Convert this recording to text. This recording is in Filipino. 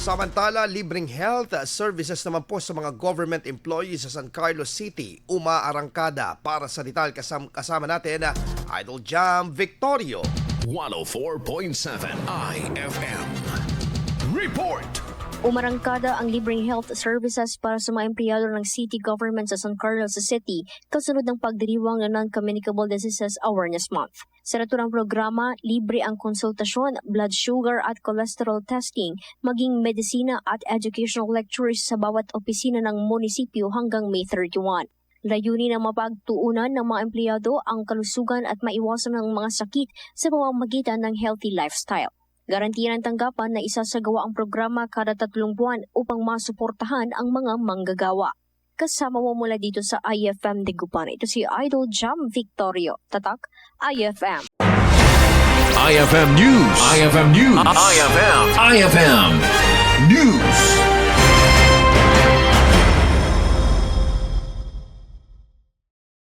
Samantala, libreng health services naman po sa mga government employees sa San Carlos City, Umaarangkada. Para sa detalye kasama natin Idol Jam Victorio. 104.7 IFM. Report! Umarangkada ang libreng health services para sa mga empleyado ng city government sa San Carlos City kasunod ng pagdiriwang ng Non-Communicable Diseases Awareness Month. Sa naturang programa, libre ang konsultasyon, blood sugar at cholesterol testing, maging medisina at educational lectures sa bawat opisina ng munisipyo hanggang May 31. Layunin ng mapagtuunan ng mga empleyado ang kalusugan at maiwasan ng mga sakit sa pamamagitan ng healthy lifestyle. Garantiya ng tanggapan na isasagawa ang programa kada tatlong buwan upang masuportahan ang mga manggagawa. Kasama mo mula dito sa IFM de Gupan. Ito si Idol Jam Victorio. Tatak, IFM. IFM News. IFM News. IFM.